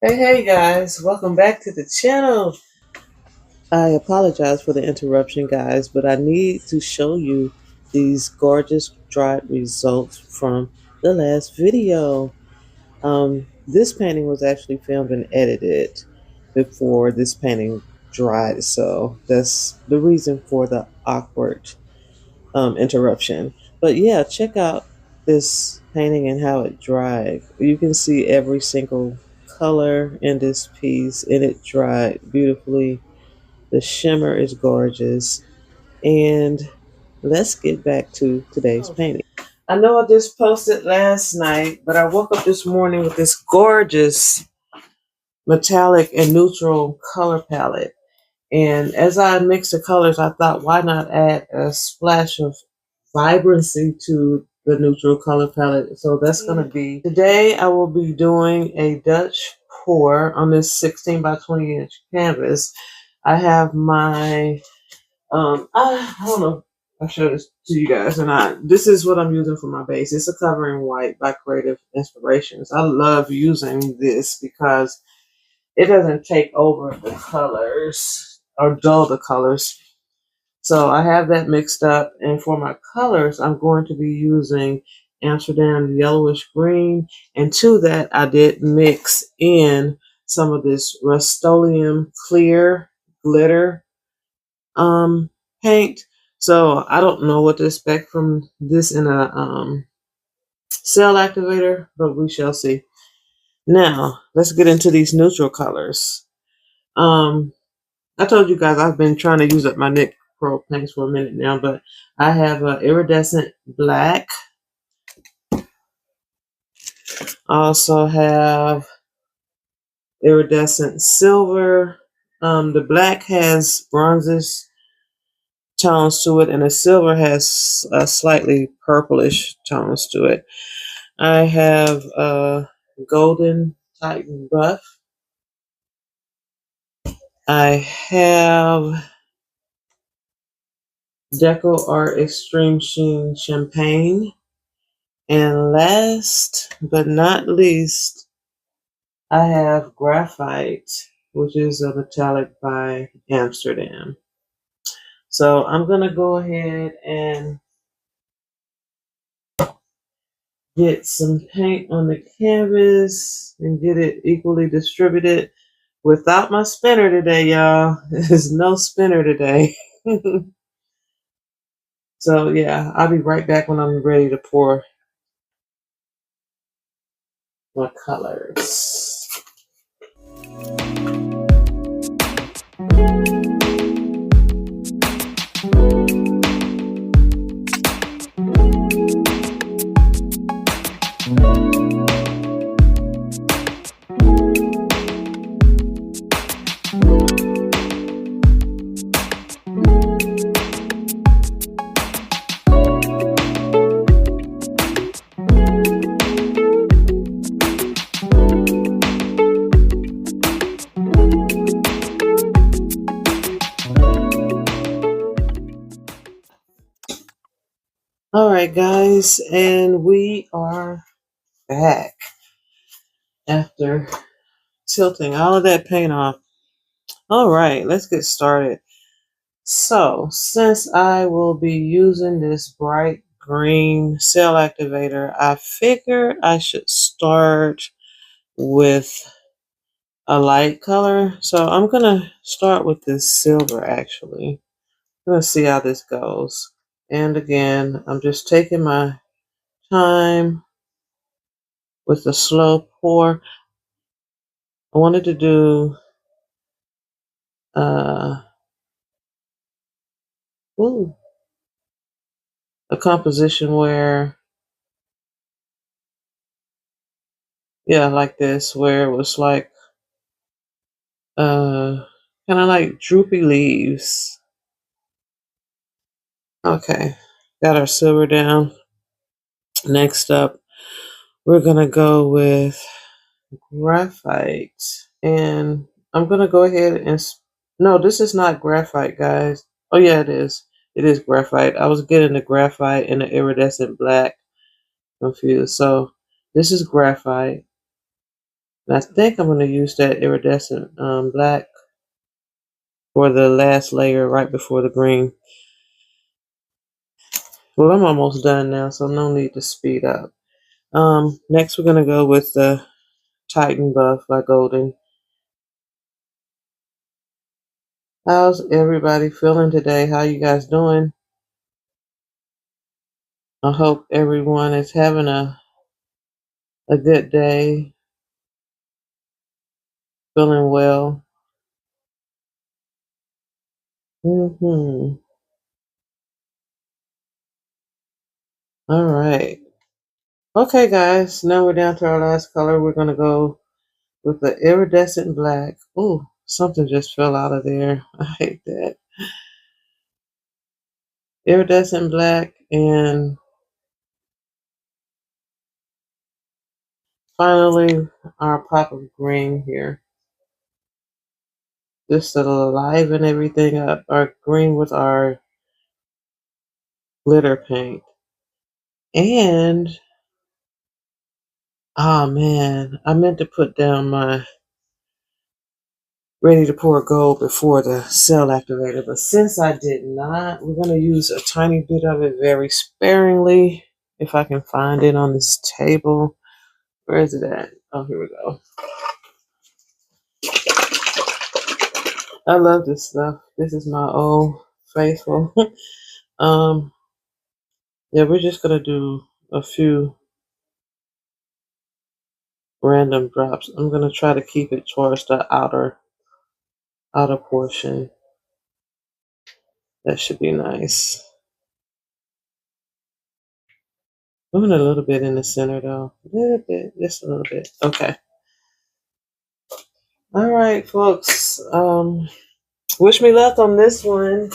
Hey guys, welcome back to the channel. I apologize for the interruption, guys, but I need to show you these gorgeous dried results from the last video. This painting was actually filmed and edited before this painting dried, so that's the reason for the awkward interruption. But yeah, check out this painting and how it dried. You can see every single color in this piece, and it dried beautifully. The shimmer is gorgeous. And let's get back to today's painting. I know I just posted last night, but I woke up this morning with this gorgeous metallic and neutral color palette. And as I mixed the colors, I thought, why not add a splash of vibrancy to the neutral color palette? So that's going to be, today I will be doing a Dutch pour on this 16 by 20 inch canvas. I have my, I don't know if I showed this to you guys or not. This is what I'm using for my base. It's a Covering White by Creative Inspirations. I love using this because it doesn't take over the colors or dull the colors. So I have that mixed up, and for my colors, I'm going to be using Amsterdam yellowish green, and to that I did mix in some of this Rust-Oleum clear glitter paint. So I don't know what to expect from this in a cell activator, but we shall see. Now let's get into these neutral colors. I told you guys I've been trying to use up my Nick Pro paints for a minute now, but I have iridescent black. I also have iridescent silver. The black has bronzish tones to it, and the silver has slightly purplish tones to it. I have golden Titan buff. I have Deco Art Extreme Sheen Champagne. And last but not least, I have Graphite, which is a metallic by Amsterdam. So I'm going to go ahead and get some paint on the canvas and get it equally distributed without my spinner today, y'all. There's no spinner today. So yeah, I'll be right back when I'm ready to pour my colors. All right, guys, and we are back after tilting all of that paint off. All right, let's get started. So, since I will be using this bright green cell activator, I figured I should start with a light color. So I'm going to start with this silver, actually. I'm going to see how this goes. And again, I'm just taking my time with the slow pour. I wanted to do ooh, a composition where, yeah, like this, where it was like kind of like droopy leaves. Okay, got our silver down. Next up, we're gonna go with graphite, and I'm gonna go ahead and no, this is not graphite, guys. Oh yeah, it is. It is graphite. I was getting the graphite and the iridescent black confused. So this is graphite. And I think I'm going to use that iridescent black for the last layer right before the green. Well, I'm almost done now, so no need to speed up. Next we're going to go with the Titan Buff by Golden. How's everybody feeling today? How you guys doing? I hope everyone is having a good day, feeling well. All right. Okay, guys. Now we're down to our last color. We're gonna go with the iridescent black. Ooh, something just fell out of there. I hate that. Iridescent black, and finally our pop of green here. Just to liven everything up. Our green with our glitter paint. And oh man, I meant to put down my ready to pour gold before the cell activator, but since I did not, we're going to use a tiny bit of it very sparingly. If I can find it on this table. Where is it at? Oh, here we go. I love this stuff. This is my old faithful. Yeah, we're just going to do a few random drops. I'm going to try to keep it towards the outer portion. That should be nice. Moving a little bit in the center though. A little bit, just a little bit. Okay. All right, folks. Wish me luck on this one.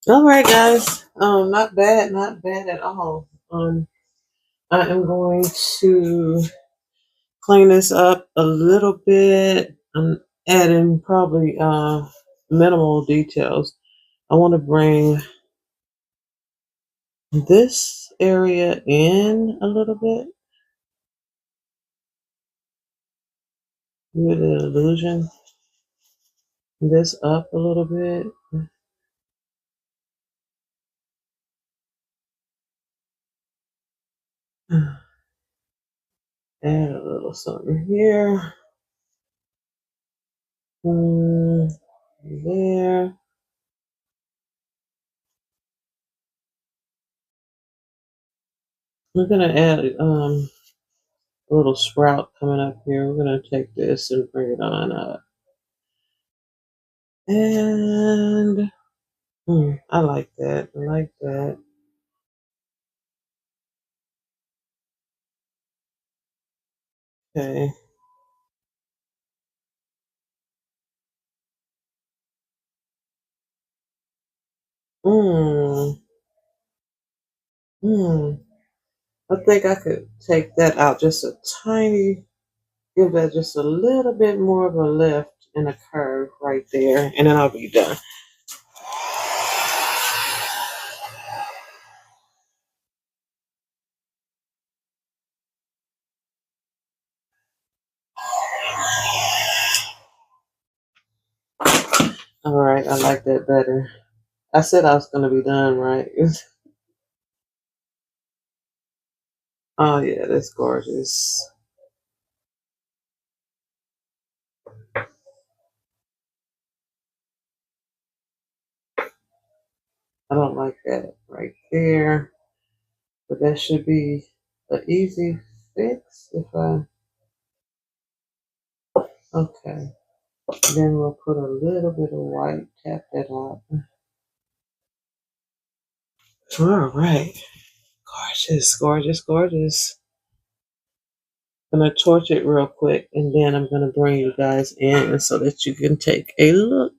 All right, guys. Not bad, not bad at all. I am going to clean this up a little bit. I'm adding probably minimal details. I want to bring this area in a little bit with the illusion. This up a little bit. Add a little something here. There. We're gonna add a little sprout coming up here. We're gonna take this and bring it on up. And I like that. I like that. Okay. Hmm. Hmm. I think I could take that out just a tiny, give that just a little bit more of a lift and a curve right there, and then I'll be done. All right, I like that better. I said I was going to be done, right? Oh, yeah, that's gorgeous. I don't like that right there, but that should be an easy fix if I, okay. Then we'll put a little bit of white, tap that out. All right. Gorgeous, gorgeous, gorgeous. I'm gonna torch it real quick and then I'm gonna bring you guys in so that you can take a look.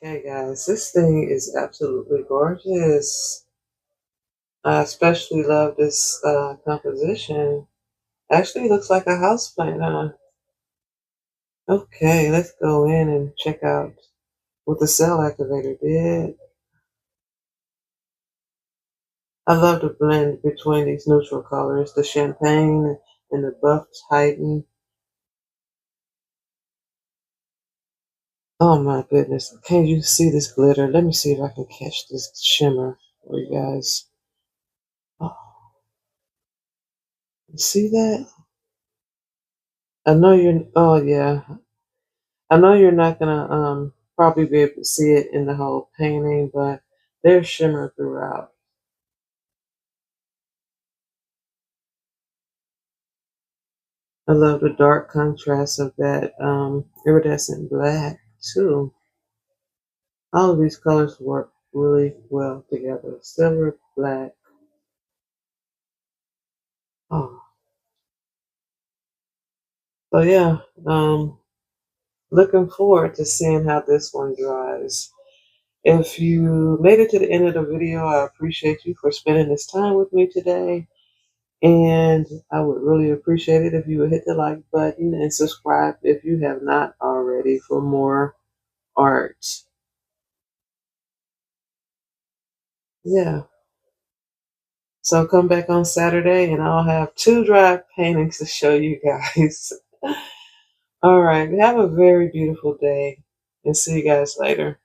Okay, guys, this thing is absolutely gorgeous. I especially love this composition. Actually, looks like a house plant, huh? Okay, let's go in and check out what the cell activator did. I love the blend between these neutral colors, the champagne and the buff titan. Oh my goodness, can you see this glitter? Let me see if I can catch this shimmer for you guys. Oh, you see that? I know you're, oh yeah. I know you're not gonna probably be able to see it in the whole painting, but there's shimmer throughout. I love the dark contrast of that iridescent black too. All of these colors work really well together. Silver, black. Oh, so yeah. Looking forward to seeing how this one dries. If you made it to the end of the video, I appreciate you for spending this time with me today. And I would really appreciate it if you would hit the like button and subscribe if you have not already for more art. Yeah. So come back on Saturday and I'll have 2 dry paintings to show you guys. All right. Have a very beautiful day and see you guys later.